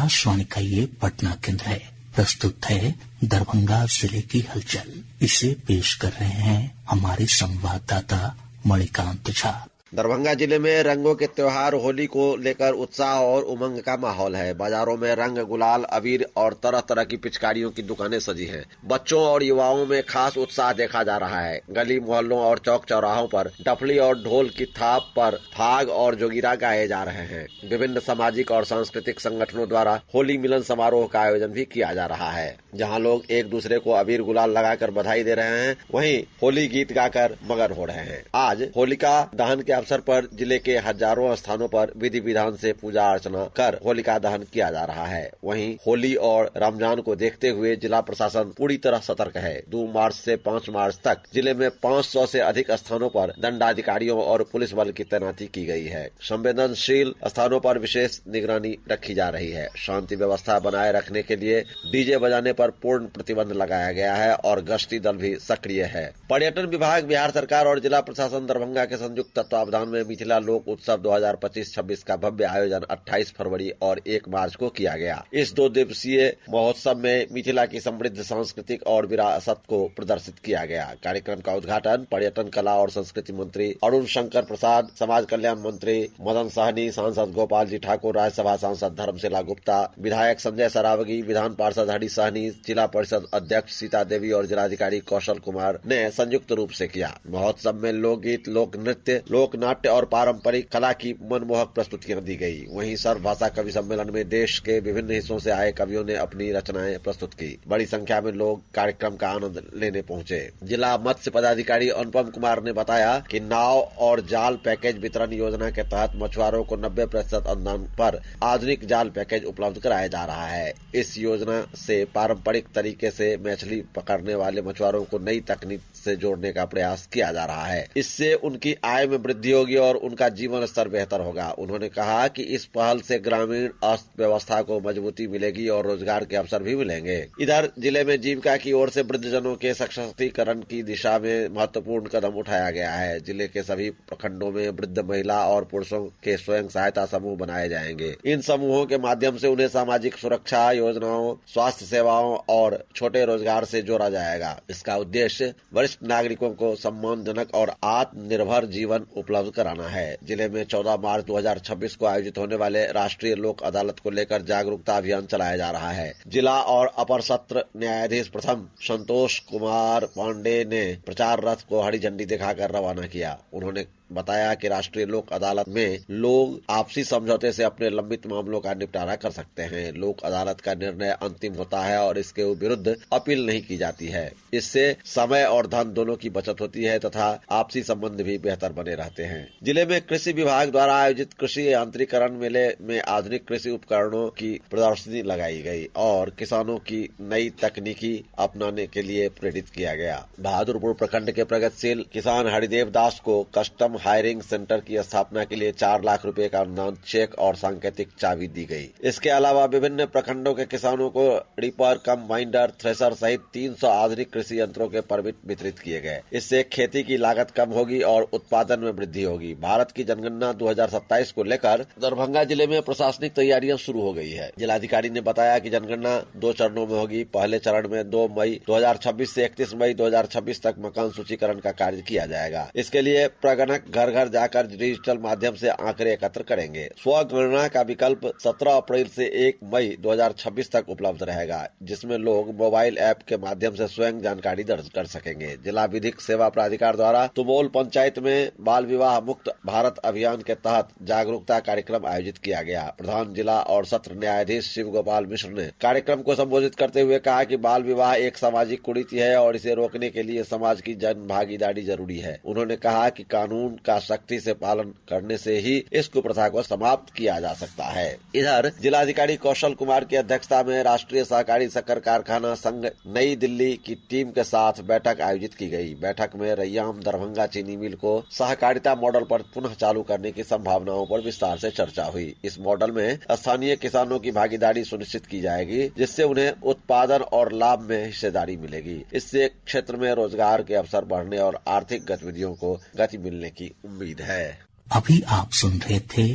आकाशवाणी का ये पटना केंद्र है। प्रस्तुत है दरभंगा जिले की हलचल। इसे पेश कर रहे हैं हमारे संवाददाता मणिकांत झा। दरभंगा जिले में रंगों के त्योहार होली को लेकर उत्साह और उमंग का माहौल है। बाजारों में रंग, गुलाल, अबीर और तरह तरह की पिचकारियों की दुकानें सजी हैं। बच्चों और युवाओं में खास उत्साह देखा जा रहा है। गली मोहल्लों और चौक चौराहों पर डफली और ढोल की थाप पर फाग और जोगिरा गाए जा रहे हैं। विभिन्न सामाजिक और सांस्कृतिक संगठनों द्वारा होली मिलन समारोह का आयोजन भी किया जा रहा है, जहाँ लोग एक दूसरे को अबीर गुलाल लगाकर बधाई दे रहे हैं, वहीं होली गीत गाकर मगन हो रहे हैं। आज होलिका दहन के अवसर पर जिले के हजारों स्थानों पर विधि विधान से पूजा अर्चना कर होलिका दहन किया जा रहा है। वहीं होली और रमजान को देखते हुए जिला प्रशासन पूरी तरह सतर्क है। 2 मार्च से 5 मार्च तक जिले में 500 से अधिक स्थानों पर दंडाधिकारियों और पुलिस बल की तैनाती की गई है। संवेदनशील स्थानों पर विशेष निगरानी रखी जा रही है। शांति व्यवस्था बनाए रखने के लिए डीजे बजाने पर पूर्ण प्रतिबंध लगाया गया है और गश्ती दल भी सक्रिय है। पर्यटन विभाग, बिहार सरकार और जिला प्रशासन दरभंगा के संयुक्त तत्वावधान में मिथिला लोक उत्सव 2025-26 का भव्य आयोजन 28 फरवरी और 1 मार्च को किया गया। इस 2 दिवसीय महोत्सव में मिथिला की समृद्ध सांस्कृतिक और विरासत को प्रदर्शित किया गया। कार्यक्रम का उद्घाटन पर्यटन, कला और संस्कृति मंत्री अरुण शंकर प्रसाद, समाज कल्याण मंत्री मदन सहनी, सांसद गोपाल जी ठाकुर, राज्यसभा सांसद धर्मशिला गुप्ता, विधायक संजय सरावगी, विधान पार्षद हरि सहनी, जिला परिषद अध्यक्ष सीता देवी और जिलाधिकारी कौशल कुमार ने संयुक्त रूप से किया। महोत्सव में लोकगीत, लोक नृत्य, लोक नाट्य और पारंपरिक कला की मनमोहक प्रस्तुतियां दी गई। वहीं सर्वभाषा कवि सम्मेलन में देश के विभिन्न हिस्सों से आए कवियों ने अपनी रचनाएं प्रस्तुत की। बड़ी संख्या में लोग कार्यक्रम का आनंद लेने पहुंचे। जिला मत्स्य पदाधिकारी अनुपम कुमार ने बताया कि नाव और जाल पैकेज वितरण योजना के तहत मछुआरों को 90% अनुदान पर आधुनिक जाल पैकेज उपलब्ध कराया जा रहा है। इस योजना से पारंपरिक तरीके से मछली पकड़ने वाले मछुआरों को नई तकनीक से जोड़ने का प्रयास किया जा रहा है। इससे उनकी आय में वृद्धि होगी और उनका जीवन स्तर बेहतर होगा। उन्होंने कहा कि इस पहल से ग्रामीण अर्थव्यवस्था को मजबूती मिलेगी और रोजगार के अवसर भी मिलेंगे। इधर जिले में जीविका की ओर से वृद्धजनों के सशक्तिकरण की दिशा में महत्वपूर्ण कदम उठाया गया है। जिले के सभी प्रखंडों में वृद्ध महिला और पुरुषों के स्वयं सहायता समूह बनाए जाएंगे। इन समूहों के माध्यम से उन्हें सामाजिक सुरक्षा योजनाओं, स्वास्थ्य सेवाओं और छोटे रोजगार से जोड़ा जाएगा। इसका उद्देश्य वरिष्ठ नागरिकों को सम्मानजनक और आत्मनिर्भर जीवन उपलब्ध कराना है। जिले में 14 मार्च 2026 को आयोजित होने वाले राष्ट्रीय लोक अदालत को लेकर जागरूकता अभियान चलाया जा रहा है। जिला और अपर सत्र न्यायाधीश प्रथम संतोष कुमार पांडे ने प्रचार रथ को हरी झंडी दिखाकर रवाना किया। उन्होंने बताया कि राष्ट्रीय लोक अदालत में लोग आपसी समझौते से अपने लंबित मामलों का निपटारा कर सकते हैं। लोक अदालत का निर्णय अंतिम होता है और इसके विरुद्ध अपील नहीं की जाती है। इससे समय और धन दोनों की बचत होती है तथा आपसी संबंध भी बेहतर बने रहते हैं। जिले में कृषि विभाग द्वारा आयोजित कृषि यांत्रिकरण मेले में आधुनिक कृषि उपकरणों की प्रदर्शनी लगाई गई और किसानों की नई तकनीकी अपनाने के लिए प्रेरित किया गया। बहादुरपुर प्रखंड के प्रगतिशील किसान हरिदेव दास को कस्टम हायरिंग सेंटर की स्थापना के लिए 4 लाख रुपए का अनुदान, चेक और सांकेतिक चाबी दी गई। इसके अलावा विभिन्न प्रखंडों के किसानों को रीपर, कंबाइनर, थ्रेशर सहित 300 आधुनिक कृषि यंत्रों के परमिट वितरित किए गए। इससे खेती की लागत कम होगी और उत्पादन में वृद्धि होगी। भारत की जनगणना 2027 को लेकर दरभंगा जिले में प्रशासनिक तैयारियां शुरू हो गई है। जिलाधिकारी ने बताया कि जनगणना 2 चरणों में होगी। पहले चरण में 2 मई 2026 से 31 मई 2026 तक मकान सूचीकरण का कार्य किया जाएगा। इसके लिए प्रगणक घर घर जाकर डिजिटल माध्यम से आंकड़े एकत्र करेंगे। स्वगणना का विकल्प 17 अप्रैल से 1 मई 2026 तक उपलब्ध रहेगा, जिसमें लोग मोबाइल ऐप के माध्यम से स्वयं जानकारी दर्ज कर सकेंगे। जिला विधिक सेवा प्राधिकार द्वारा तुमोल पंचायत में बाल विवाह मुक्त भारत अभियान के तहत जागरूकता कार्यक्रम आयोजित किया गया। प्रधान जिला और सत्र न्यायाधीश शिव गोपाल मिश्र ने कार्यक्रम को संबोधित करते हुए कहा कि बाल विवाह एक सामाजिक कुरीति है और इसे रोकने के लिए समाज की जन भागीदारी जरूरी है। उन्होंने कहा कि कानून का सख्ती से पालन करने से ही इस कुप्रथा को समाप्त किया जा सकता है। इधर जिलाधिकारी कौशल कुमार की अध्यक्षता में राष्ट्रीय सहकारी शक्कर कारखाना संघ नई दिल्ली की टीम के साथ बैठक आयोजित की गई। बैठक में रैयाम दरभंगा चीनी मिल को सहकारिता मॉडल पर पुनः चालू करने की संभावनाओं पर विस्तार से चर्चा हुई। इस मॉडल में स्थानीय किसानों की भागीदारी सुनिश्चित की जाएगी, जिससे उन्हें उत्पादन और लाभ में हिस्सेदारी मिलेगी। इससे क्षेत्र में रोजगार के अवसर बढ़ने और आर्थिक गतिविधियों को गति मिलने की उम्मीद है। अभी आप सुन रहे थे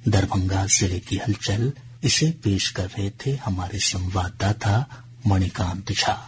दरभंगा जिले की हलचल इसे पेश कर रहे थे हमारे संवाददाता मणिकांत झा।